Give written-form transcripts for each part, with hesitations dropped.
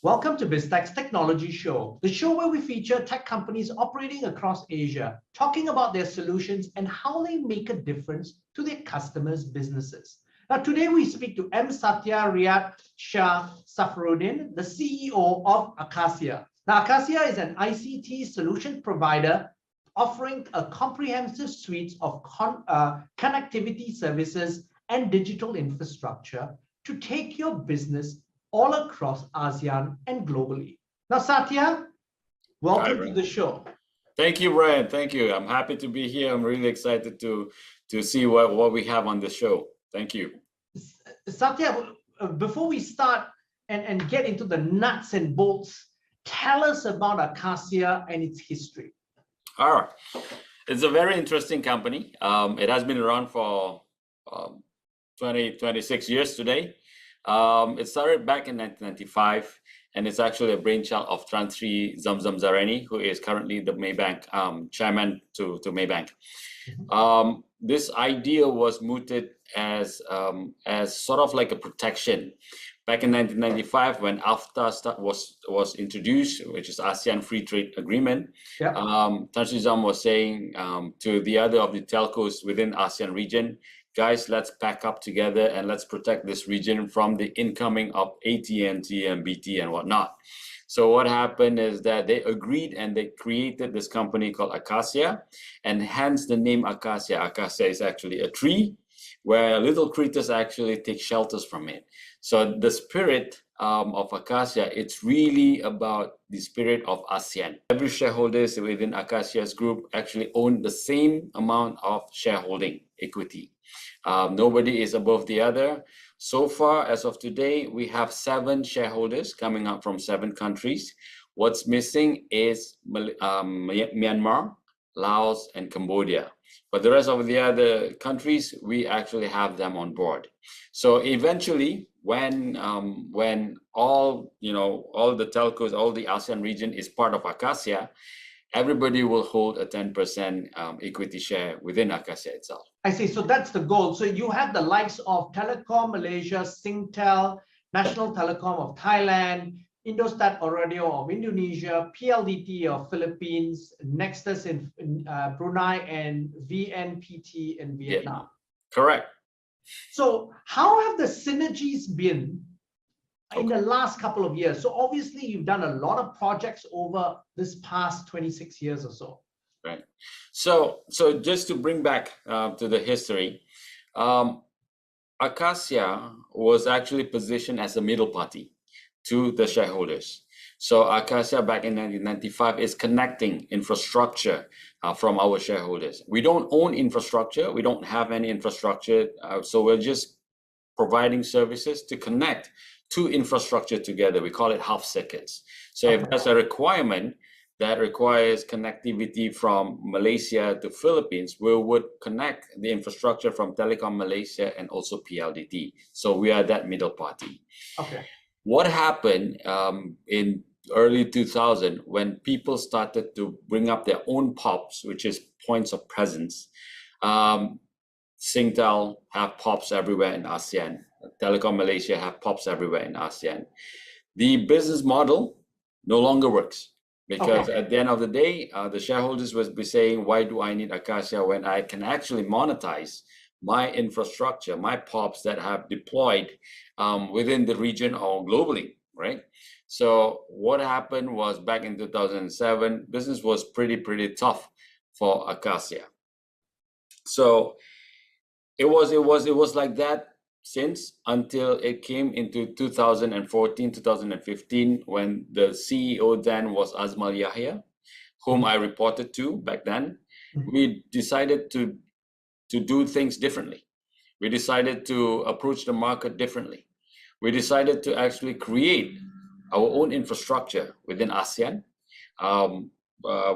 Welcome to Biztech's Technology Show, the show where we feature tech companies operating across Asia, talking about their solutions and how they make a difference to their customers' businesses. Now, today we speak to M Satya Syafruddin, the CEO of ACASIA. Now, ACASIA is an ICT solution provider offering a comprehensive suite of connectivity services and digital infrastructure to take your business all across ASEAN and globally. Now, Satya, welcome to the show. Thank you, Brian. Thank you. I'm happy to be here. I'm really excited to see what we have on the show. Thank you. Satya, before we start and get into the nuts and bolts, tell us about ACASIA and its history. All right. It's a very interesting company. It has been around for 26 years today. It started back in 1995, and it's actually a brainchild of Tan Sri Zamzam Zareni, who is currently the Maybank chairman to Maybank. This idea was mooted as sort of like a protection. Back in 1995, when AFTA was introduced, which is ASEAN Free Trade Agreement, Tan Sri Zam was saying to the other of the telcos within ASEAN region, guys, let's pack up together and let's protect this region from the incoming of AT&T and BT and whatnot. So what happened is that they agreed and they created this company called ACASIA, and hence the name ACASIA. ACASIA is actually a tree where little creatures actually take shelters from it. So the spirit of ACASIA, it's really about the spirit of ASEAN. Every shareholders within ACASIA's group actually own the same amount of shareholding equity. Nobody is above the other. So far, as of today, we have 7 shareholders coming up from 7 countries. What's missing is Myanmar, Laos, and Cambodia. But the rest of the other countries, we actually have them on board. So eventually, when all the telcos, all the ASEAN region is part of ACASIA, everybody will hold a 10% equity share within ACASIA itself. I see. So that's the goal. So you have the likes of Telecom Malaysia, Singtel, National Telecom of Thailand, Indosat Ooredoo of Indonesia, PLDT of Philippines, Nexus in Brunei, and VNPT in Vietnam. Correct. So how have the synergies been in the last couple of years? So obviously you've done a lot of projects over this past 26 years or so. Right. So just to bring back to the history, ACASIA was actually positioned as a middle party to the shareholders. So ACASIA back in 1995 is connecting infrastructure from our shareholders. We don't own infrastructure. We don't have any infrastructure. So we're just providing services to connect two infrastructure together. We call it half circuits. So if there's a requirement that requires connectivity from Malaysia to Philippines, we would connect the infrastructure from Telecom Malaysia and also PLDT. So we are that middle party. Okay. What happened in early 2000 when people started to bring up their own POPs, which is points of presence? Singtel have POPs everywhere in ASEAN. Telecom Malaysia have POPs everywhere in ASEAN. The business model no longer works because at the end of the day, the shareholders will be saying, why do I need ACASIA when I can actually monetize my infrastructure, my POPs that have deployed within the region or globally, right? So what happened was back in 2007, business was pretty tough for ACASIA. So it was like that since until it came into 2014, 2015, when the CEO then was Azmal Yahya, whom I reported to back then. We decided to do things differently. We decided to approach the market differently. We decided to actually create our own infrastructure within ASEAN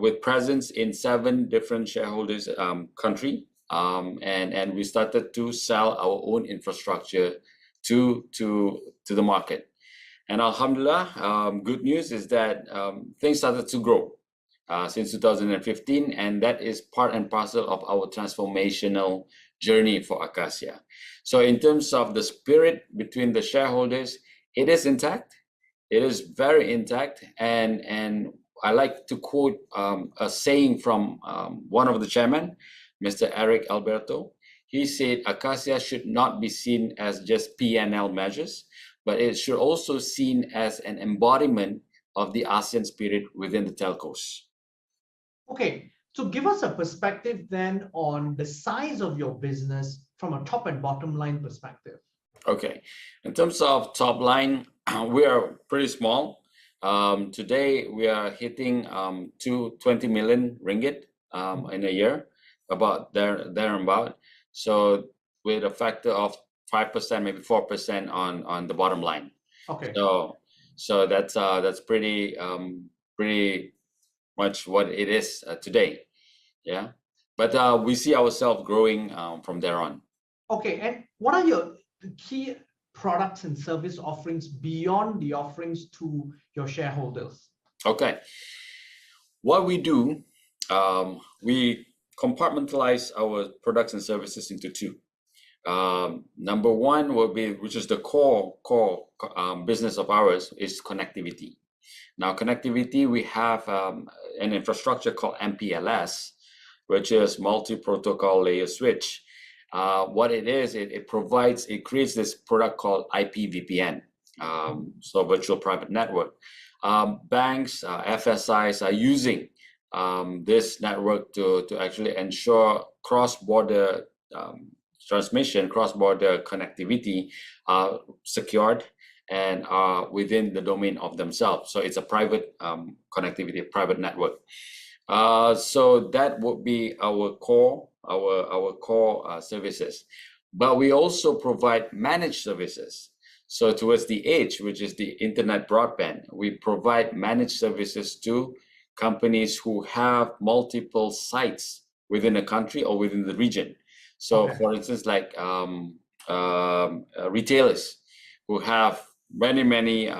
with presence in 7 different shareholders country. And we started to sell our own infrastructure to the market. And Alhamdulillah, good news is that things started to grow since 2015, and that is part and parcel of our transformational journey for ACASIA. So in terms of the spirit between the shareholders, it is intact. It is very intact, and I like to quote a saying from one of the chairmen, Mr. Eric Alberto. He said, ACASIA should not be seen as just P&L measures, but it should also seen as an embodiment of the ASEAN spirit within the telcos. Okay, so give us a perspective then on the size of your business from a top and bottom line perspective. Okay, in terms of top line, we are pretty small. Today we are hitting 20 million ringgit in a year, about there and about. So with a factor of 5%, maybe 4% on the bottom line. Okay. So that's pretty much what it is today. Yeah, but we see ourselves growing from there on. Okay, and what are your key products and service offerings beyond the offerings to your shareholders? Okay, what we do, we compartmentalize our products and services into two. Number one will be, which is the core business of ours, is connectivity. Now, connectivity, we have an infrastructure called MPLS, which is multi-protocol layer switch. What it is, it creates this product called IPVPN, so virtual private network. Banks, FSIs are using this network to actually ensure cross-border transmission, cross-border connectivity are secured and are within the domain of themselves. So it's a private connectivity, private network. So that would be our core services. But we also provide managed services. So towards the edge, which is the internet broadband, we provide managed services to companies who have multiple sites within a country or within the region. So for instance, like retailers who have many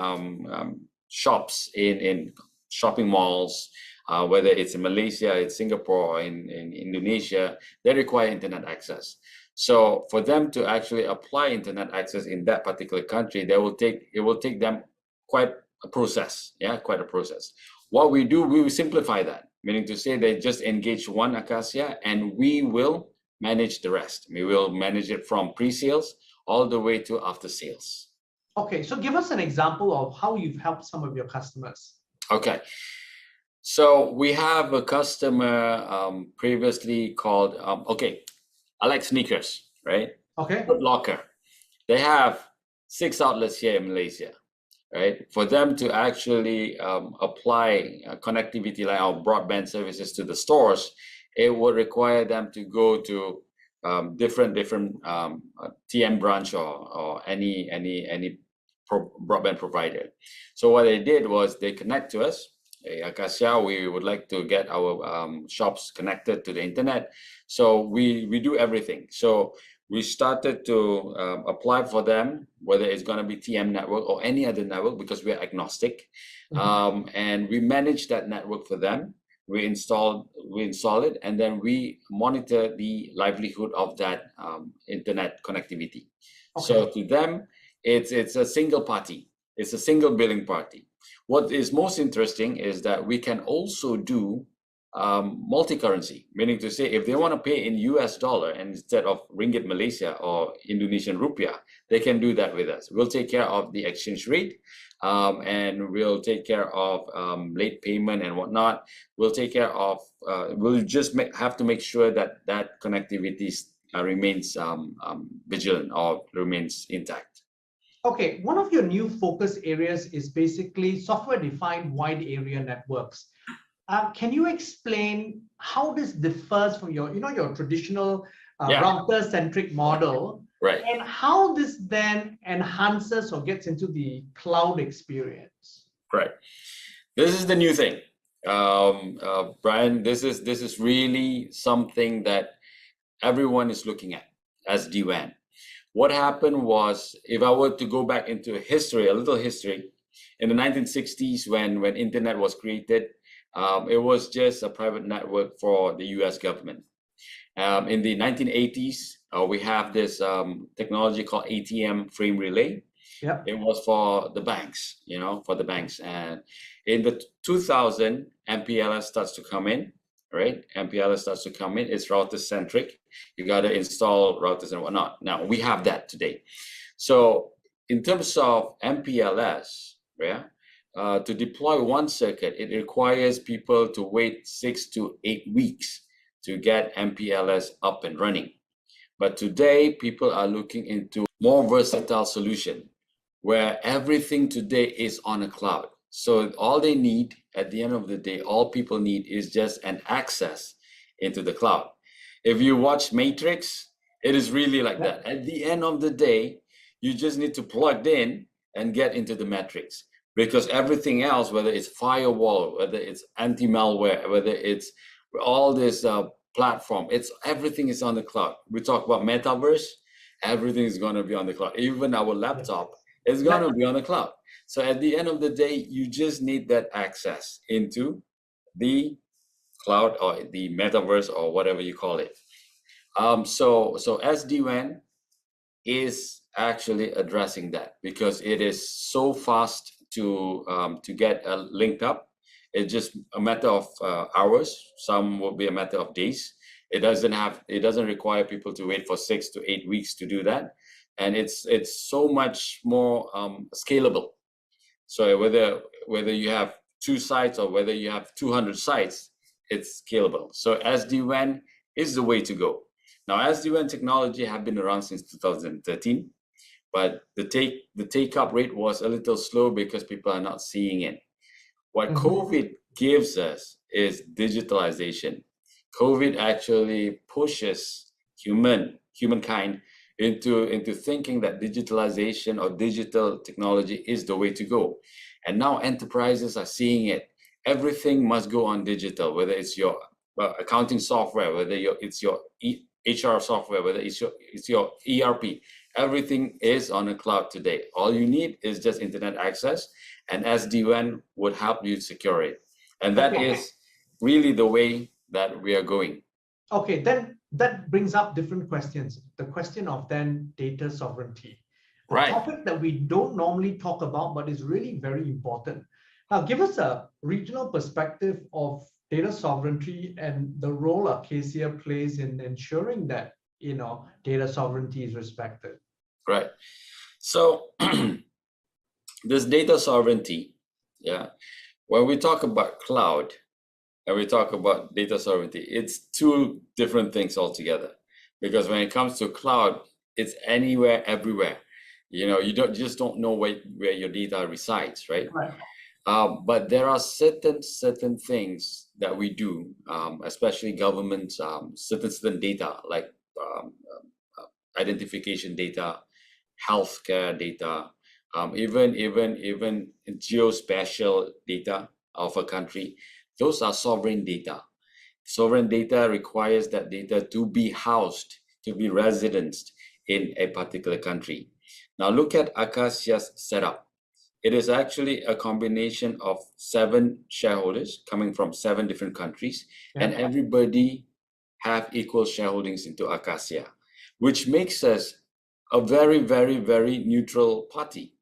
shops in shopping malls, whether it's in Malaysia, it's Singapore, or in Indonesia, they require internet access. So for them to actually apply internet access in that particular country, it will take them quite a process. Yeah, quite a process. What we do, we will simplify that, meaning to say they just engage one ACASIA and we will manage the rest. We will manage it from pre-sales all the way to after sales. Okay, so give us an example of how you've helped some of your customers. Okay, so we have a customer previously called, I like sneakers, right? Okay. Foot Locker. They have 6 outlets here in Malaysia, right? For them to actually apply connectivity like our broadband services to the stores, it would require them to go to different TM branch or any broadband provider. So what they did was they connect to us. Hey, ACASIA, we would like to get our shops connected to the internet. So we do everything. So we started to apply for them, whether it's going to be TM network or any other network, because we're agnostic. And we manage that network for them. We install it, and then we monitor the livelihood of that internet connectivity. Okay. So to them, it's a single party. It's a single billing party. What is most interesting is that we can also do multi-currency, meaning to say if they want to pay in US dollar and instead of ringgit Malaysia or Indonesian rupiah, they can do that with us. We'll take care of the exchange rate, and we'll take care of late payment and whatnot. We'll take care of, we'll just have to make sure that that connectivity remains vigilant or remains intact. Okay, one of your new focus areas is basically software-defined wide area networks. Can you explain how this differs from your traditional router-centric model, right? And how this then enhances or gets into the cloud experience? Right. This is the new thing, Brian. This is really something that everyone is looking at as D-WAN. What happened was, if I were to go back into history, a little history, in the 1960s when internet was created, it was just a private network for the US government. In the 1980s, we have this technology called ATM frame relay. Yeah. It was for the banks, for the banks. And in the 2000, MPLS starts to come in, right? MPLS starts to come in. It's router centric. You got to install routers and whatnot. Now we have that today. So in terms of MPLS, yeah, to deploy one circuit, it requires people to wait 6 to 8 weeks to get MPLS up and running. But today, people are looking into more versatile solution where everything today is on a cloud. So all they need at the end of the day, all people need is just an access into the cloud. If you watch Matrix, it is really like that. At the end of the day, you just need to plug in and get into the matrix, because everything else, whether it's firewall, whether it's anti-malware, whether it's all this platform, everything is on the cloud. We talk about metaverse, everything is going to be on the cloud. Even our laptop is going to be on the cloud. So at the end of the day, you just need that access into the cloud or the metaverse or whatever you call it. So SD-WAN is actually addressing that, because it is so fast to get linked up. It's just a matter of hours. Some will be a matter of days. It doesn't require people to wait for 6 to 8 weeks to do that, and it's so much more scalable. So whether you have 2 sites or whether you have 200 sites, it's scalable. So SD-WAN is the way to go. Now, SD-WAN technology have been around since 2013, but the take-up rate was a little slow because people are not seeing it. What COVID gives us is digitalization. COVID actually pushes humankind into thinking that digitalization or digital technology is the way to go. And now enterprises are seeing it. Everything must go on digital, whether it's your accounting software, whether it's your HR software, whether it's your ERP. Everything is on the cloud today. All you need is just internet access, and SD-WAN would help you secure it. And that is really the way that we are going. Okay, then that brings up different questions. The question of then data sovereignty, a topic that we don't normally talk about, but is really very important. Now, give us a regional perspective of data sovereignty and the role ACASIA plays in ensuring that data sovereignty is respected. Right. So this data sovereignty, when we talk about cloud and we talk about data sovereignty, it's 2 different things altogether. Because when it comes to cloud, it's anywhere, everywhere. You just don't know where your data resides, right? But there are certain things that we do, especially governments, certain data like identification data, healthcare data, even geospatial data of a country. Those are sovereign data. Sovereign data requires that data to be housed, to be residenced in a particular country. Now look at ACASIA's setup. It is actually a combination of 7 shareholders coming from 7 different countries, and everybody have equal shareholdings into ACASIA, which makes us a very, very, very neutral party.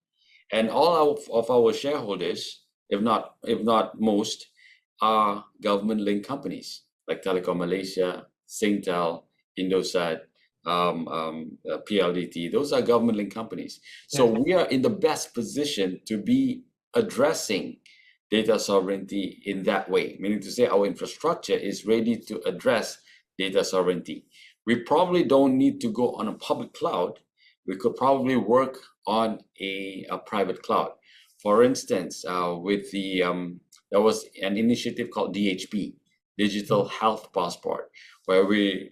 And all of our shareholders, if not most, are government-linked companies like Telekom Malaysia, Singtel, Indosat, PLDT. Those are government-linked companies. So we are in the best position to be addressing data sovereignty in that way, meaning to say our infrastructure is ready to address data sovereignty. We probably don't need to go on a public cloud. We could probably work on a private cloud. For instance, with there was an initiative called DHP, Digital Health Passport, where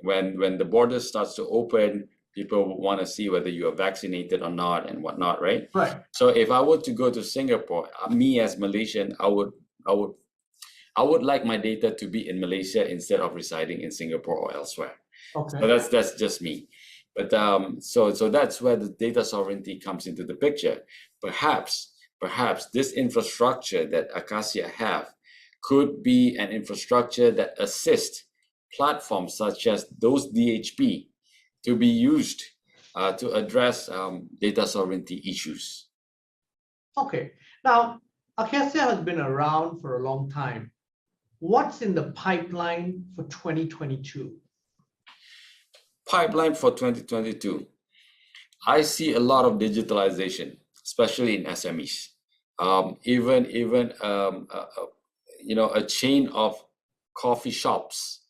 when the border starts to open, people want to see whether you are vaccinated or not and whatnot, right? So if I were to go to Singapore, me as Malaysian, I would like my data to be in Malaysia instead of residing in Singapore or elsewhere. So that's just me. But so that's where the data sovereignty comes into the picture. Perhaps this infrastructure that ACASIA have could be an infrastructure that assists platforms such as those DHP to be used to address data sovereignty issues. Okay. Now, ACASIA has been around for a long time. What's in the pipeline for 2022? Pipeline for 2022. I see a lot of digitalization, especially in SMEs. Even a chain of coffee shops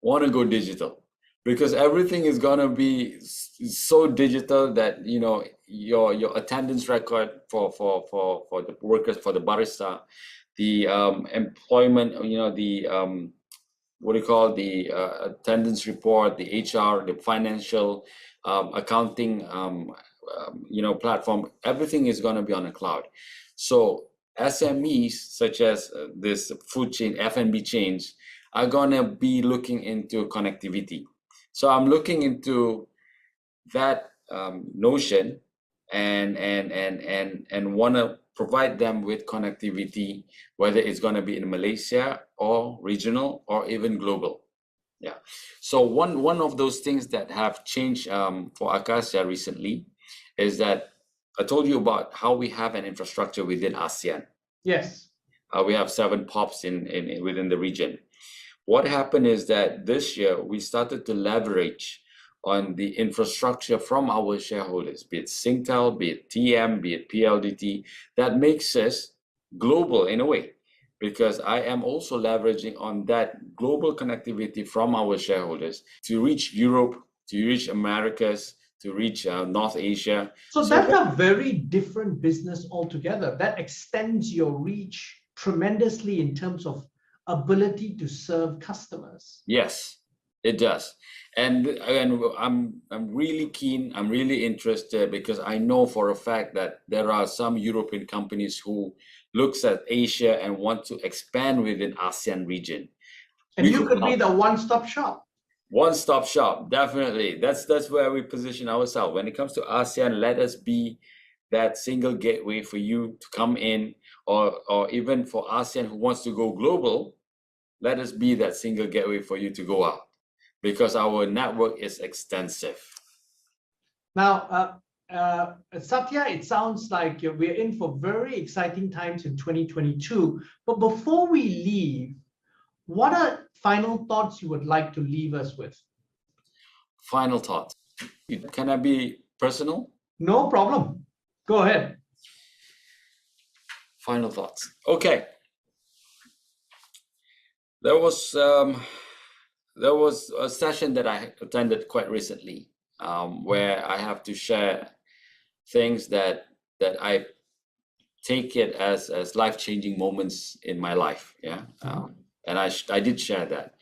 want to go digital, because everything is going to be so digital that your attendance record for the workers, for the barista, the employment, the what do you call, the attendance report, the HR, the financial accounting platform, everything is going to be on the cloud. So SMEs such as this food chain, F&B chains, are going to be looking into connectivity. So I'm looking into that notion and want to provide them with connectivity, whether it's going to be in Malaysia or regional or even global. Yeah. So one of those things that have changed for ACASIA recently is that I told you about how we have an infrastructure within ASEAN. Yes. We have 7 POPs within the region. What happened is that this year we started to leverage on the infrastructure from our shareholders, be it Singtel, be it TM, be it PLDT, that makes us global in a way, because I am also leveraging on that global connectivity from our shareholders to reach Europe, to reach Americas, to reach North Asia. So that's a very different business altogether. That extends your reach tremendously in terms of ability to serve customers. Yes, it does. And I'm really keen, I'm really interested, because I know for a fact that there are some European companies who looks at Asia and want to expand within ASEAN region. And you could be the one-stop shop. One-stop shop, definitely. That's where we position ourselves. When it comes to ASEAN, let us be that single gateway for you to come in, or even for ASEAN who wants to go global, let us be that single gateway for you to go out, because our network is extensive. Now, Satya, it sounds like we're in for very exciting times in 2022. But before we leave, what are final thoughts you would like to leave us with? Final thoughts. Can I be personal? No problem. Go ahead. Final thoughts. Okay. There was a session that I attended quite recently, where I have to share things that I take it as life-changing moments in my life. Yeah. And I did share that.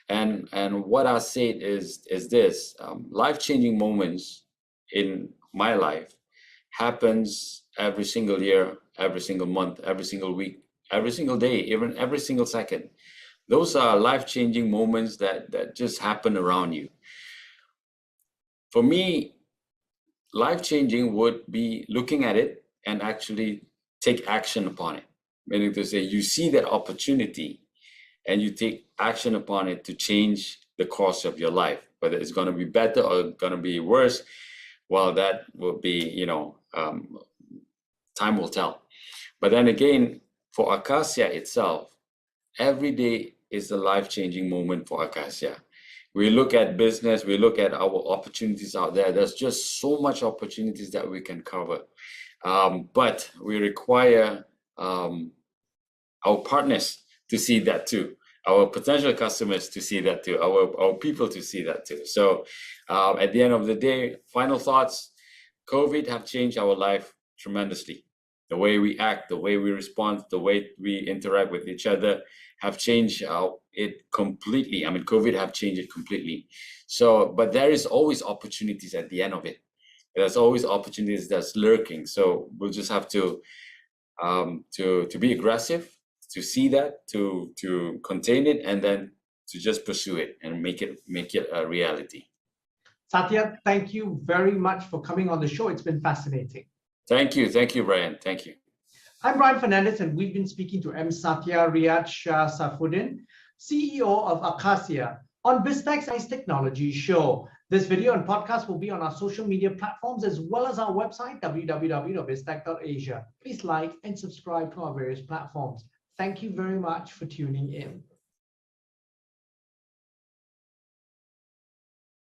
And what I said is this: life-changing moments in my life happens every single year, every single month, every single week, every single day, even every single second. Those are life-changing moments that just happen around you. For me, life-changing would be looking at it and actually take action upon it. Meaning to say, you see that opportunity and you take action upon it to change the course of your life, whether it's going to be better or going to be worse. Well, that will be, time will tell. But then again, for ACASIA itself, every day is a life-changing moment for ACASIA. We look at business, we look at our opportunities out there. There's just so much opportunities that we can cover. But we require our partners to see that too, our potential customers to see that too, our people to see that too. So at the end of the day, final thoughts: COVID have changed our life tremendously. The way we act, the way we respond, the way we interact with each other have changed it completely. I mean, COVID have changed it completely. So, but there is always opportunities at the end of it. There's always opportunities that's lurking. So we'll just have to be aggressive, to see that, to contain it, and then to just pursue it and make it a reality. Satya, thank you very much for coming on the show. It's been fascinating. Thank you, Brian. Thank you. I'm Brian Fernandez, and we've been speaking to M Satya Syafruddin, CEO of ACASIA, on Biztech's Technology Show. This video and podcast will be on our social media platforms as well as our website, www.biztech.asia. Please like and subscribe to our various platforms. Thank you very much for tuning in.